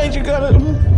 age you gotta.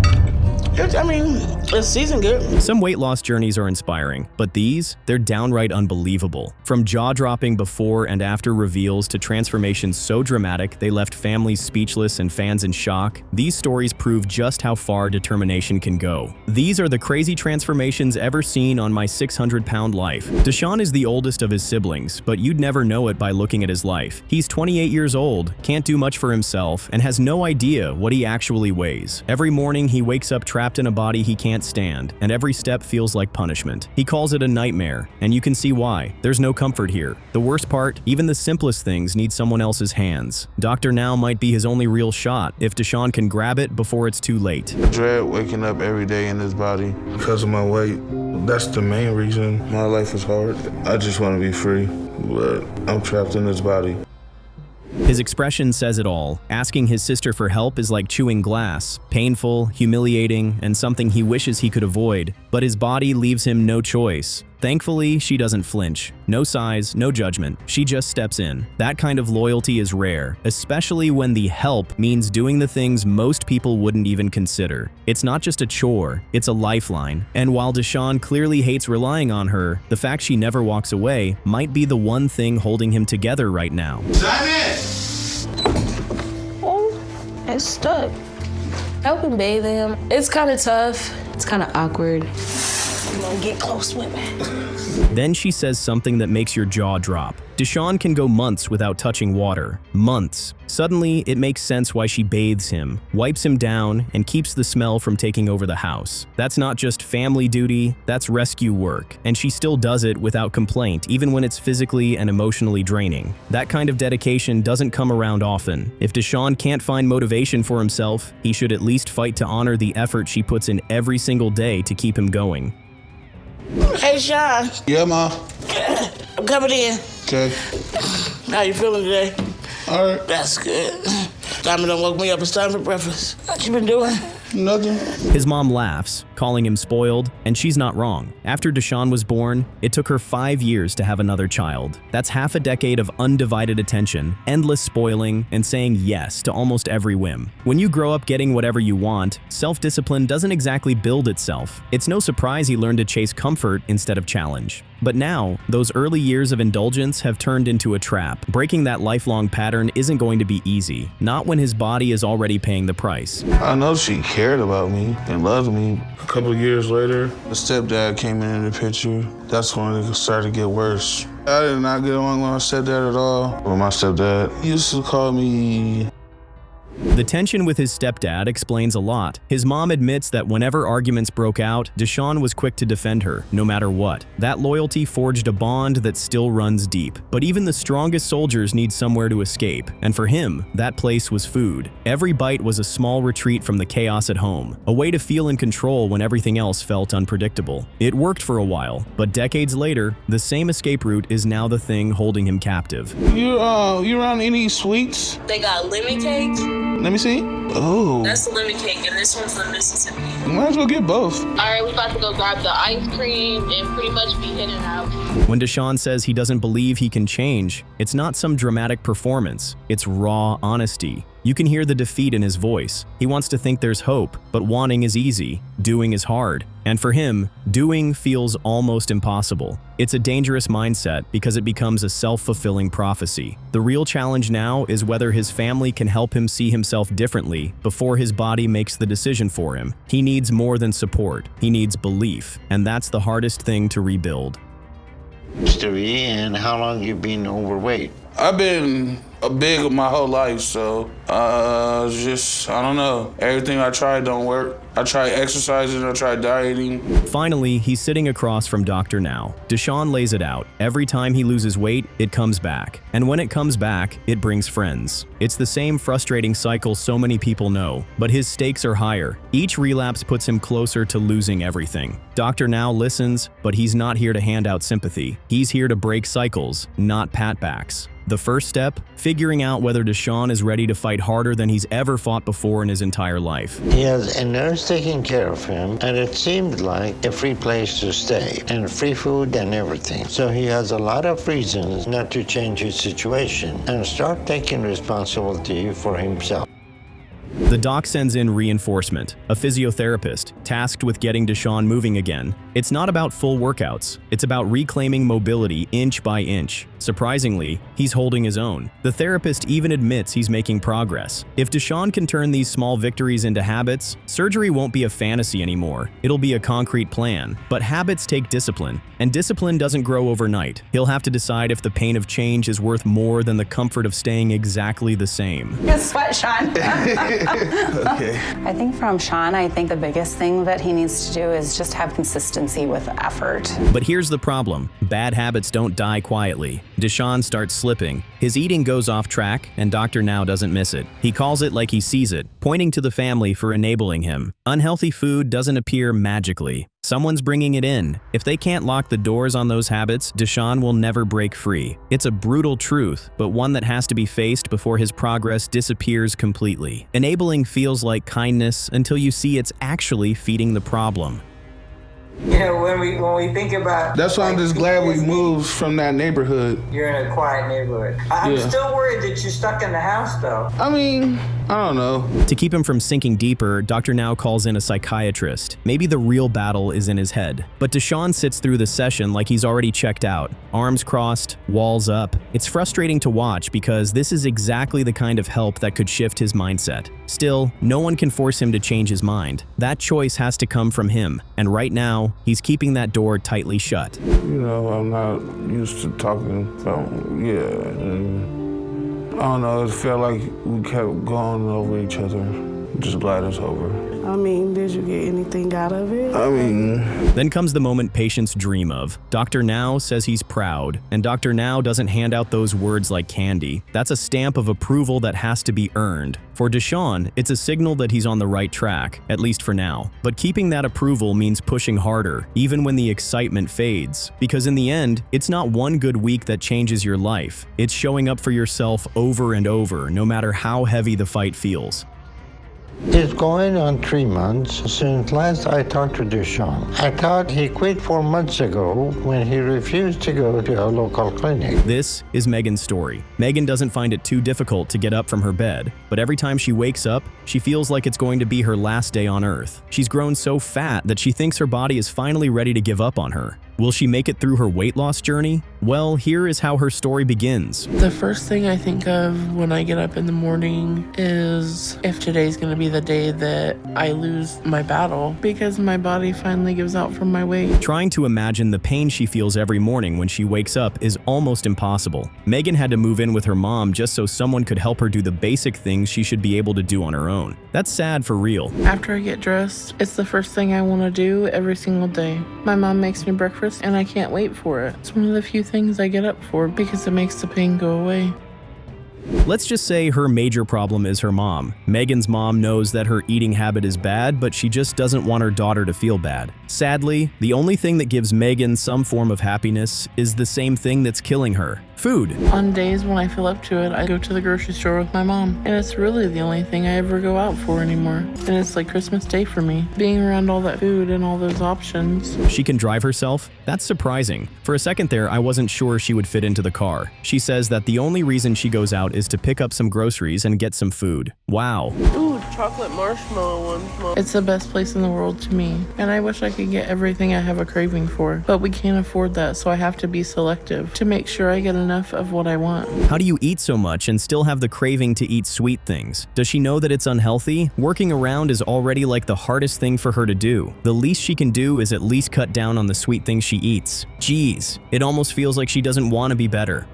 I mean, it's season good. Some weight loss journeys are inspiring, but they're downright unbelievable. From jaw-dropping before and after reveals to transformations so dramatic they left families speechless and fans in shock, these stories prove just how far determination can go. These are the crazy transformations ever seen on my 600-pound life. Deshawn is the oldest of his siblings, but you'd never know it by looking at his life. He's 28 years old, can't do much for himself, and has no idea what he actually weighs. Every morning he wakes up trapped in a body he can't stand, and every step feels like punishment. He calls it a nightmare, and you can see why. There's no comfort here. The worst part, even the simplest things need someone else's hands. Dr. Now might be his only real shot if Deshawn can grab it before it's too late. I dread waking up every day in this body because of my weight. That's the main reason my life is hard. I just want to be free, but I'm trapped in this body. His expression says it all. Asking his sister for help is like chewing glass, painful, humiliating, and something he wishes he could avoid, but his body leaves him no choice. Thankfully, she doesn't flinch. No sighs, no judgment. She just steps in. That kind of loyalty is rare, especially when the help means doing the things most people wouldn't even consider. It's not just a chore, it's a lifeline. And while Deshawn clearly hates relying on her, the fact she never walks away might be the one thing holding him together right now. Oh, it's stuck. Helping bathe him. It's kind of tough. It's kind of awkward. You won't get close with me. Then she says something that makes your jaw drop. Deshawn can go months without touching water. Months. Suddenly, it makes sense why she bathes him, wipes him down, and keeps the smell from taking over the house. That's not just family duty, that's rescue work, and she still does it without complaint, even when it's physically and emotionally draining. That kind of dedication doesn't come around often. If Deshawn can't find motivation for himself, he should at least fight to honor the effort she puts in every single day to keep him going. Hey, Sean. Yeah, Ma. I'm coming in. Okay. How you feeling today? All right. That's good. Diamond done woke me up. It's time for breakfast. What you been doing? Nothing. His mom laughs, calling him spoiled, and she's not wrong. After Deshawn was born, it took her 5 years to have another child. That's half a decade of undivided attention, endless spoiling, and saying yes to almost every whim. When you grow up getting whatever you want, self-discipline doesn't exactly build itself. It's no surprise he learned to chase comfort instead of challenge. But now, those early years of indulgence have turned into a trap. Breaking that lifelong pattern isn't going to be easy, not when his body is already paying the price. I know she cared about me and loved me. A couple of years later, the stepdad came in the picture. That's when it started to get worse. I did not get along with my stepdad at all. Well, my stepdad used to call me. The tension with his stepdad explains a lot. His mom admits that whenever arguments broke out, Deshawn was quick to defend her, no matter what. That loyalty forged a bond that still runs deep. But even the strongest soldiers need somewhere to escape, and for him, that place was food. Every bite was a small retreat from the chaos at home, a way to feel in control when everything else felt unpredictable. It worked for a while, but decades later, the same escape route is now the thing holding him captive. You around any sweets? They got lemon cakes. Let me see. Oh. That's the lemon cake, and this one's the Mississippi. Might as well get both. All right, we about to go grab the ice cream and pretty much be in and out. When Deshawn says he doesn't believe he can change, it's not some dramatic performance. It's raw honesty. You can hear the defeat in his voice. He wants to think there's hope, but wanting is easy, doing is hard. And for him, doing feels almost impossible. It's a dangerous mindset because it becomes a self-fulfilling prophecy. The real challenge now is whether his family can help him see himself differently before his body makes the decision for him. He needs more than support. He needs belief, and that's the hardest thing to rebuild. History, and how long you been overweight? I've been big my whole life, so I don't know. Everything I tried don't work. I tried exercising, I tried dieting. Finally, he's sitting across from Dr. Now. Deshawn lays it out. Every time he loses weight, it comes back. And when it comes back, it brings friends. It's the same frustrating cycle so many people know, but his stakes are higher. Each relapse puts him closer to losing everything. Dr. Now listens, but he's not here to hand out sympathy. He's here to break cycles, not patbacks. The first step? Figuring out whether Deshawn is ready to fight harder than he's ever fought before in his entire life. He has a nurse taking care of him, and it seemed like a free place to stay, and free food and everything. So he has a lot of reasons not to change his situation and start taking responsibility for himself. The doc sends in reinforcement, a physiotherapist, tasked with getting Deshawn moving again. It's not about full workouts, it's about reclaiming mobility inch by inch. Surprisingly, he's holding his own. The therapist even admits he's making progress. If Deshawn can turn these small victories into habits, surgery won't be a fantasy anymore. It'll be a concrete plan. But habits take discipline, and discipline doesn't grow overnight. He'll have to decide if the pain of change is worth more than the comfort of staying exactly the same. Good sweat, Sean. Okay. I think from Sean, I think the biggest thing that he needs to do is just have consistency with effort. But here's the problem. Bad habits don't die quietly. Deshawn starts slipping. His eating goes off track, and Dr. Now doesn't miss it. He calls it like he sees it, pointing to the family for enabling him. Unhealthy food doesn't appear magically. Someone's bringing it in. If they can't lock the doors on those habits, Deshawn will never break free. It's a brutal truth, but one that has to be faced before his progress disappears completely. Enabling feels like kindness until you see it's actually feeding the problem. You know, when we think about... That's why I'm just glad we moved from that neighborhood. You're in a quiet neighborhood. I'm still worried that you're stuck in the house, though. I mean, I don't know. To keep him from sinking deeper, Dr. Now calls in a psychiatrist. Maybe the real battle is in his head. But Deshawn sits through the session like he's already checked out. Arms crossed, walls up. It's frustrating to watch because this is exactly the kind of help that could shift his mindset. Still, no one can force him to change his mind. That choice has to come from him. And right now, he's keeping that door tightly shut. You know, I'm not used to talking about, and I don't know, it felt like we kept going over each other. Just glad it's over. I mean, did you get anything out of it? I mean... Then comes the moment patients dream of. Dr. Now says he's proud, and Dr. Now doesn't hand out those words like candy. That's a stamp of approval that has to be earned. For Deshawn, it's a signal that he's on the right track, at least for now. But keeping that approval means pushing harder, even when the excitement fades. Because in the end, it's not one good week that changes your life. It's showing up for yourself over and over, no matter how heavy the fight feels. It's going on 3 months since last I talked to Deshawn. I thought he quit 4 months ago when he refused to go to a local clinic. This is Megan's story. Megan doesn't find it too difficult to get up from her bed, but every time she wakes up, she feels like it's going to be her last day on Earth. She's grown so fat that she thinks her body is finally ready to give up on her. Will she make it through her weight loss journey? Well, here is how her story begins. The first thing I think of when I get up in the morning is if today's going to be the day that I lose my battle because my body finally gives out from my weight. Trying to imagine the pain she feels every morning when she wakes up is almost impossible. Megan had to move in with her mom just so someone could help her do the basic things she should be able to do on her own. That's sad for real. After I get dressed, it's the first thing I want to do every single day. My mom makes me breakfast and I can't wait for it. It's one of the few things I get up for because it makes the pain go away. Let's just say her major problem is her mom. Megan's mom knows that her eating habit is bad, but she just doesn't want her daughter to feel bad. Sadly, the only thing that gives Megan some form of happiness is the same thing that's killing her: food. On days when I feel up to it, I go to the grocery store with my mom, and it's really the only thing I ever go out for anymore. And it's like Christmas Day for me, being around all that food and all those options. She can drive herself? That's surprising. For a second there, I wasn't sure she would fit into the car. She says that the only reason she goes out is to pick up some groceries and get some food. Wow. Ooh, chocolate marshmallow one. It's the best place in the world to me, and I wish I could get everything I have a craving for, but we can't afford that, so I have to be selective to make sure I get enough of what I want. How do you eat so much and still have the craving to eat sweet things? Does she know that it's unhealthy? Working around is already like the hardest thing for her to do. The least she can do is at least cut down on the sweet things she eats. Jeez, it almost feels like she doesn't want to be better.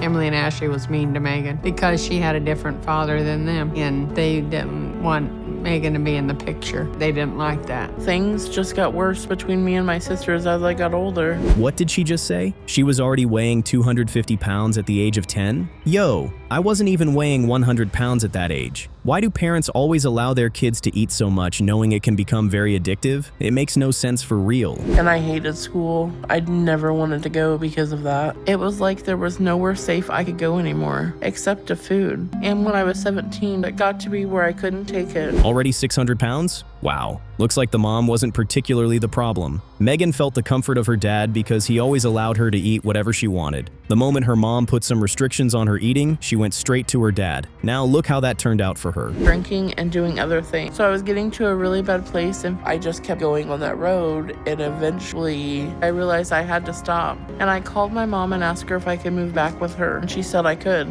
Emily and Ashley was mean to Megan because she had a different father than them, and they didn't want Megan to be in the picture. They didn't like that. Things just got worse between me and my sisters as I got older. What did she just say? She was already weighing 250 pounds at the age of 10? Yo, I wasn't even weighing 100 pounds at that age. Why do parents always allow their kids to eat so much knowing it can become very addictive? It makes no sense for real. And I hated school. I never wanted to go because of that. It was like there was nowhere safe I could go anymore, except to food. And when I was 17, it got to be where I couldn't take it. Already 600 pounds? Wow, looks like the mom wasn't particularly the problem. Megan felt the comfort of her dad because he always allowed her to eat whatever she wanted. The moment her mom put some restrictions on her eating, she went straight to her dad. Now look how that turned out for her. Drinking and doing other things. So I was getting to a really bad place and I just kept going on that road, and eventually I realized I had to stop. And I called my mom and asked her if I could move back with her, and she said I could.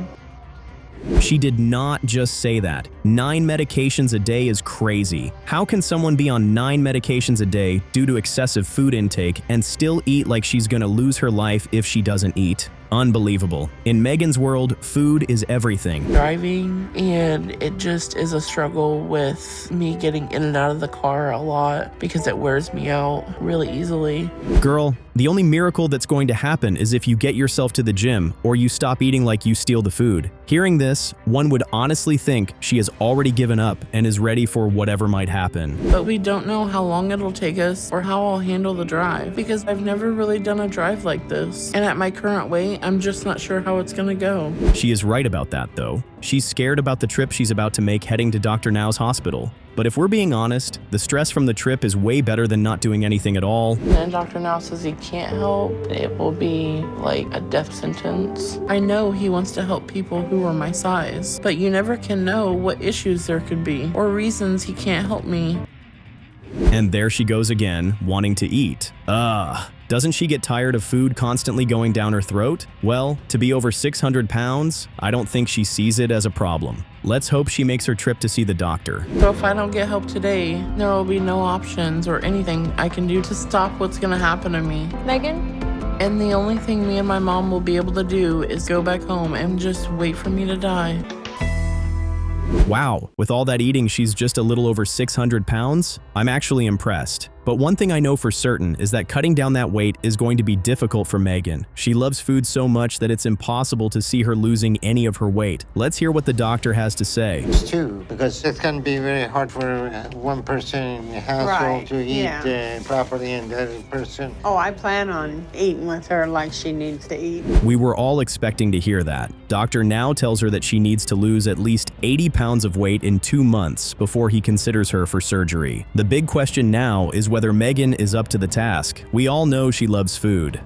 She did not just say that. 9 medications a day is crazy. How can someone be on 9 medications a day due to excessive food intake and still eat like she's gonna lose her life if she doesn't eat? Unbelievable. In Megan's world, food is everything. Driving, and it just is a struggle with me getting in and out of the car a lot because it wears me out really easily. Girl, the only miracle that's going to happen is if you get yourself to the gym or you stop eating like you steal the food. Hearing this, one would honestly think she has already given up and is ready for whatever might happen. But we don't know how long it'll take us or how I'll handle the drive because I've never really done a drive like this. And at my current weight, I'm just not sure how it's gonna go. She is right about that though. She's scared about the trip she's about to make heading to Dr. Now's hospital. But if we're being honest, the stress from the trip is way better than not doing anything at all. And Dr. Now says he can't help. It will be like a death sentence. I know he wants to help people who are my size, but you never can know what issues there could be or reasons he can't help me. And there she goes again, wanting to eat. Doesn't she get tired of food constantly going down her throat? Well, to be over 600 pounds, I don't think she sees it as a problem. Let's hope she makes her trip to see the doctor. So if I don't get help today, there will be no options or anything I can do to stop what's gonna happen to me. Megan? And the only thing me and my mom will be able to do is go back home and just wait for me to die. Wow, with all that eating, she's just a little over 600 pounds? I'm actually impressed. But one thing I know for certain is that cutting down that weight is going to be difficult for Megan. She loves food so much that it's impossible to see her losing any of her weight. Let's hear what the doctor has to say. It's two, because it can be very hard for one person in the household to eat properly and the other person. Oh, I plan on eating with her like she needs to eat. We were all expecting to hear that. Doctor Now tells her that she needs to lose at least 80 pounds of weight in 2 months before he considers her for surgery. The big question now is whether Megan is up to the task. We all know she loves food.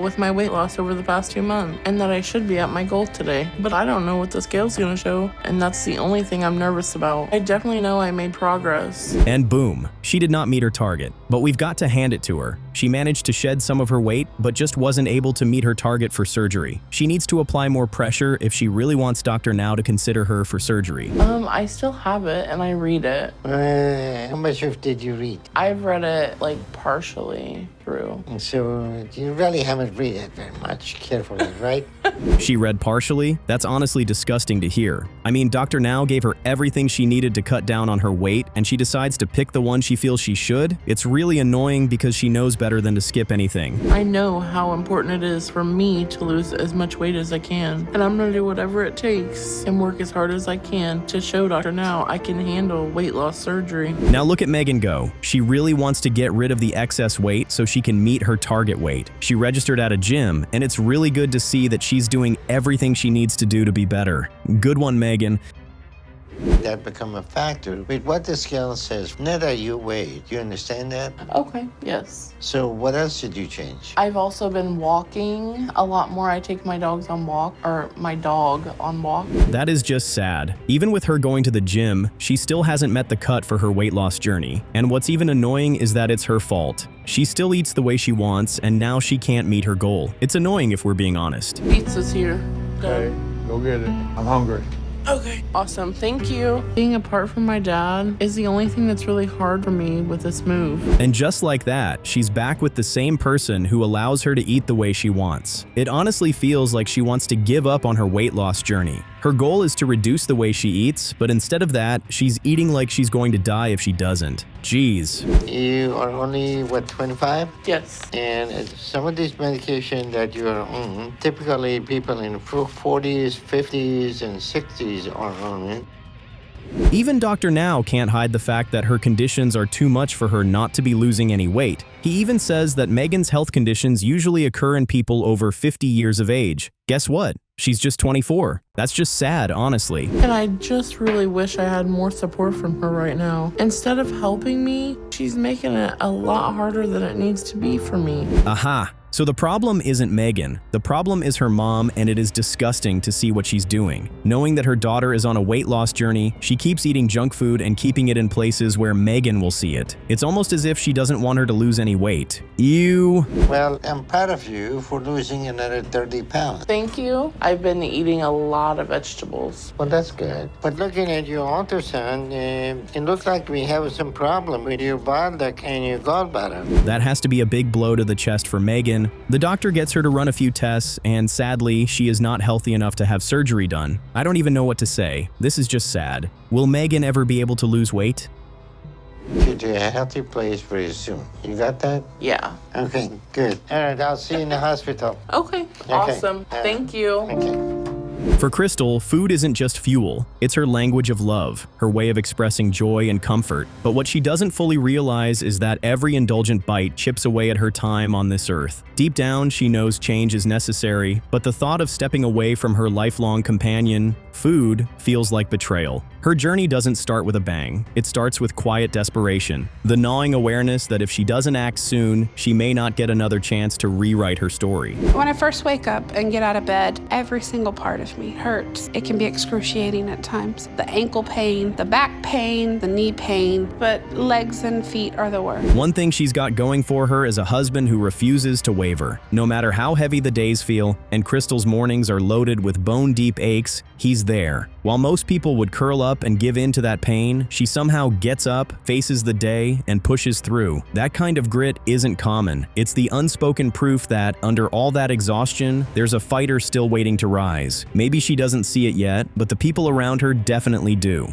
With my weight loss over the past 2 months, and that I should be at my goal today. But I don't know what the scale's gonna show, and that's the only thing I'm nervous about. I definitely know I made progress. And boom, she did not meet her target. But we've got to hand it to her. She managed to shed some of her weight, but just wasn't able to meet her target for surgery. She needs to apply more pressure if she really wants Dr. Now to consider her for surgery. I still have it, and I read it. How much of did you read? I've read it, like, partially through. So you really haven't read it very much carefully, right? She read partially? That's honestly disgusting to hear. I mean, Dr. Now gave her everything she needed to cut down on her weight, and she decides to pick the one she feels she should? It's really annoying because she knows better than to skip anything. I know how important it is for me to lose as much weight as I can, and I'm gonna do whatever it takes and work as hard as I can to show Dr. Now I can handle weight loss surgery. Now look at Megan go. She really wants to get rid of the excess weight so she can meet her target weight. She registered at a gym, and it's really good to see that she's doing everything she needs to do to be better. Good one, Megan. That become a factor with what the scale says. Not that you weigh. Do you understand that? Okay, yes. So what else did you change? I've also been walking a lot more. I take my dogs on walk, or my dog on walk. That is just sad. Even with her going to the gym, she still hasn't met the cut for her weight loss journey. And what's even annoying is that it's her fault. She still eats the way she wants, and now she can't meet her goal. It's annoying if we're being honest. Pizza's here. Okay, go get it. I'm hungry. Okay. Awesome. Thank you. Being apart from my dad is the only thing that's really hard for me with this move. And just like that, she's back with the same person who allows her to eat the way she wants. It honestly feels like she wants to give up on her weight loss journey. Her goal is to reduce the way she eats, but instead of that, she's eating like she's going to die if she doesn't. Jeez. You are only, 25? Yes. And some of these medication that you are on, typically people in 40s, 50s, and 60s are on it. Even Dr. Now can't hide the fact that her conditions are too much for her not to be losing any weight. He even says that Megan's health conditions usually occur in people over 50 years of age. Guess what? She's just 24. That's just sad, honestly. And I just really wish I had more support from her right now. Instead of helping me, she's making it a lot harder than it needs to be for me. Aha. So the problem isn't Megan. The problem is her mom, and it is disgusting to see what she's doing. Knowing that her daughter is on a weight loss journey, she keeps eating junk food and keeping it in places where Megan will see it. It's almost as if she doesn't want her to lose any weight. Ew. Well, I'm proud of you for losing another 30 pounds. Thank you. I've been eating a lot of vegetables. Well, that's good. But looking at your ultrasound, it looks like we have some problem with your bile duct and your gallbladder. That has to be a big blow to the chest for Megan. The doctor gets her to run a few tests, and sadly, she is not healthy enough to have surgery done. I don't even know what to say. This is just sad. Will Megan ever be able to lose weight? Get to a healthy place very soon. You got that? Yeah. Okay, good. All right, I'll see you in the hospital. Okay. Awesome. Thank you. Okay. For Crystal, food isn't just fuel. It's her language of love, her way of expressing joy and comfort. But what she doesn't fully realize is that every indulgent bite chips away at her time on this earth. Deep down, she knows change is necessary, but the thought of stepping away from her lifelong companion, food, feels like betrayal. Her journey doesn't start with a bang. It starts with quiet desperation, the gnawing awareness that if she doesn't act soon, she may not get another chance to rewrite her story. When I first wake up and get out of bed, every single part of me hurts. It can be excruciating at times. The ankle pain, the back pain, the knee pain, but legs and feet are the worst. One thing she's got going for her is a husband who refuses to waver. No matter how heavy the days feel, and Crystal's mornings are loaded with bone-deep aches, he's there. While most people would curl up and give in to that pain, she somehow gets up, faces the day, and pushes through. That kind of grit isn't common. It's the unspoken proof that, under all that exhaustion, there's a fighter still waiting to rise. Maybe she doesn't see it yet, but the people around her definitely do.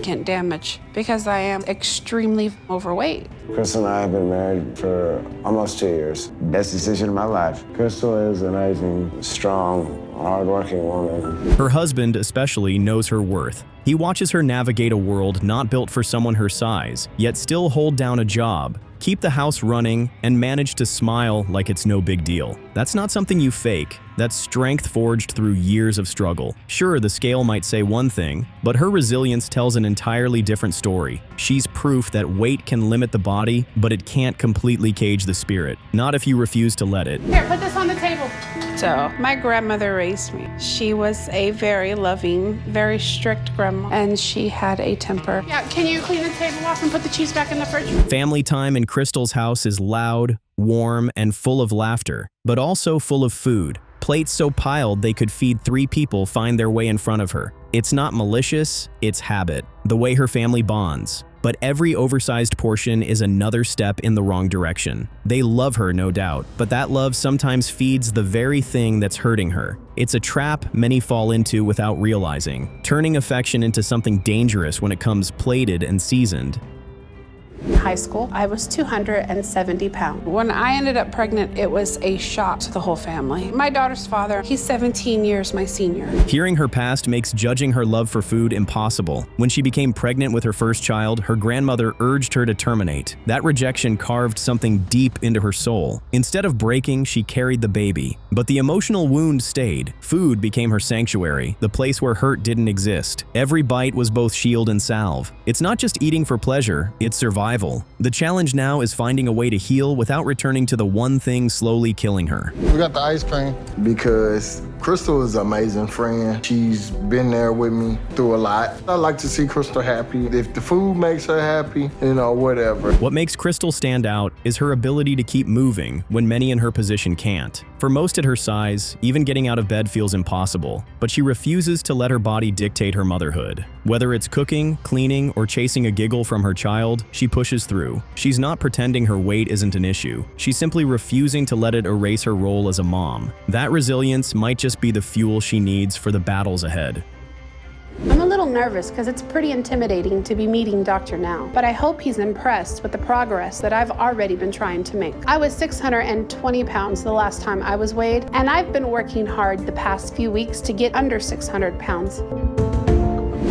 Significant damage because I am extremely overweight. Crystal and I have been married for almost 2 years. Best decision of my life. Crystal is an amazing, strong, hardworking woman. Her husband, especially, knows her worth. He watches her navigate a world not built for someone her size, yet still hold down a job, keep the house running, and manage to smile like it's no big deal. That's not something you fake. That's strength forged through years of struggle. Sure, the scale might say one thing, but her resilience tells an entirely different story. She's proof that weight can limit the body, but it can't completely cage the spirit. Not if you refuse to let it. Here, put this on the table. So, my grandmother raised me. She was a very loving, very strict grandma, and she had a temper. Yeah, can you clean the table off and put the cheese back in the fridge? Family time in Crystal's house is loud, warm, and full of laughter, but also full of food. Plates so piled they could feed 3 people find their way in front of her. It's not malicious, it's habit, the way her family bonds. But every oversized portion is another step in the wrong direction. They love her, no doubt, but that love sometimes feeds the very thing that's hurting her. It's a trap many fall into without realizing, turning affection into something dangerous when it comes plated and seasoned. In high school, I was 270 pounds. When I ended up pregnant, it was a shock to the whole family. My daughter's father, he's 17 years my senior. Hearing her past makes judging her love for food impossible. When she became pregnant with her first child, her grandmother urged her to terminate. That rejection carved something deep into her soul. Instead of breaking, she carried the baby. But the emotional wound stayed. Food became her sanctuary, the place where hurt didn't exist. Every bite was both shield and salve. It's not just eating for pleasure, it's survival. The challenge now is finding a way to heal without returning to the one thing slowly killing her. We got the ice cream. Because Crystal is an amazing friend. She's been there with me through a lot. I like to see Crystal happy. If the food makes her happy, whatever. What makes Crystal stand out is her ability to keep moving when many in her position can't. For most at her size, even getting out of bed feels impossible, but she refuses to let her body dictate her motherhood. Whether it's cooking, cleaning, or chasing a giggle from her child, she pushes through. She's not pretending her weight isn't an issue. She's simply refusing to let it erase her role as a mom. That resilience might just be the fuel she needs for the battles ahead. I'm a little nervous because it's pretty intimidating to be meeting Dr. Now, but I hope he's impressed with the progress that I've already been trying to make. I was 620 pounds the last time I was weighed, and I've been working hard the past few weeks to get under 600 pounds.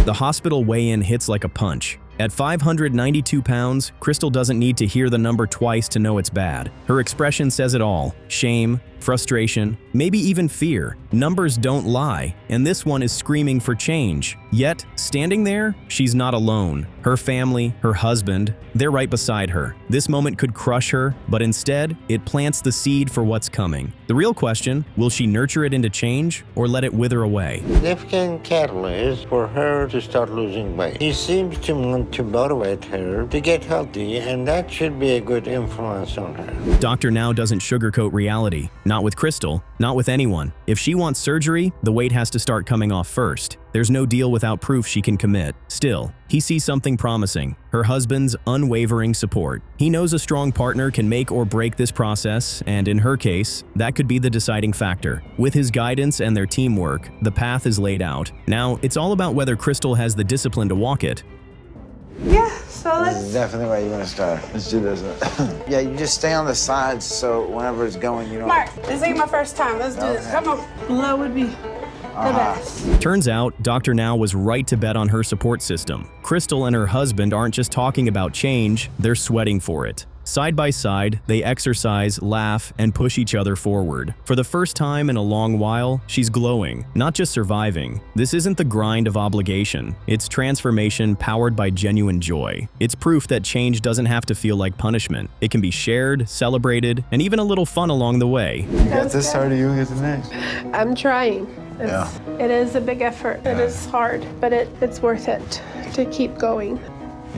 The hospital weigh-in hits like a punch. At 592 pounds, Crystal doesn't need to hear the number twice to know it's bad. Her expression says it all: shame, frustration, maybe even fear. Numbers don't lie, and this one is screaming for change. Yet, standing there, she's not alone. Her family, her husband, they're right beside her. This moment could crush her, but instead, it plants the seed for what's coming. The real question, will she nurture it into change or let it wither away? Significant catalyst for her to start losing weight. He seems to want to motivate her to get healthy, and that should be a good influence on her. Dr. Now doesn't sugarcoat reality. Not with Crystal, not with anyone. If she wants surgery, the weight has to start coming off first. There's no deal without proof she can commit. Still, he sees something promising, her husband's unwavering support. He knows a strong partner can make or break this process, and in her case, that could be the deciding factor. With his guidance and their teamwork, the path is laid out. Now, it's all about whether Crystal has the discipline to walk it. Yeah, so This is definitely where you want to start. Let's do this. Yeah, you just stay on the sides so whenever it's going, you don't... Mark, this ain't my first time. Let's do this. Come on. Love would be the best. Turns out, Dr. Now was right to bet on her support system. Crystal and her husband aren't just talking about change, they're sweating for it. Side by side, they exercise, laugh, and push each other forward. For the first time in a long while, she's glowing, not just surviving. This isn't the grind of obligation. It's transformation powered by genuine joy. It's proof that change doesn't have to feel like punishment. It can be shared, celebrated, and even a little fun along the way. You got this side, you get the next. I'm trying. It is a big effort. It is hard, but it's worth it to keep going.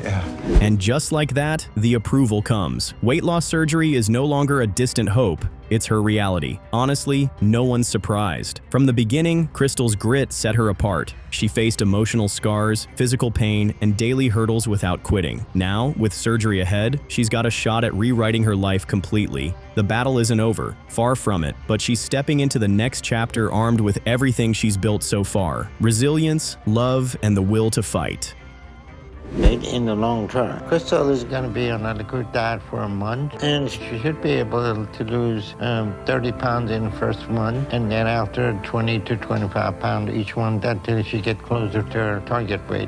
Yeah. And just like that, the approval comes. Weight loss surgery is no longer a distant hope. It's her reality. Honestly, no one's surprised. From the beginning, Crystal's grit set her apart. She faced emotional scars, physical pain, and daily hurdles without quitting. Now, with surgery ahead, she's got a shot at rewriting her life completely. The battle isn't over, far from it, but she's stepping into the next chapter armed with everything she's built so far: resilience, love, and the will to fight. In the long term, Crystal is going to be on a liquid diet for a month, and she should be able to lose 30 pounds in the first month, and then after 20 to 25 pounds each month until she gets closer to her target weight.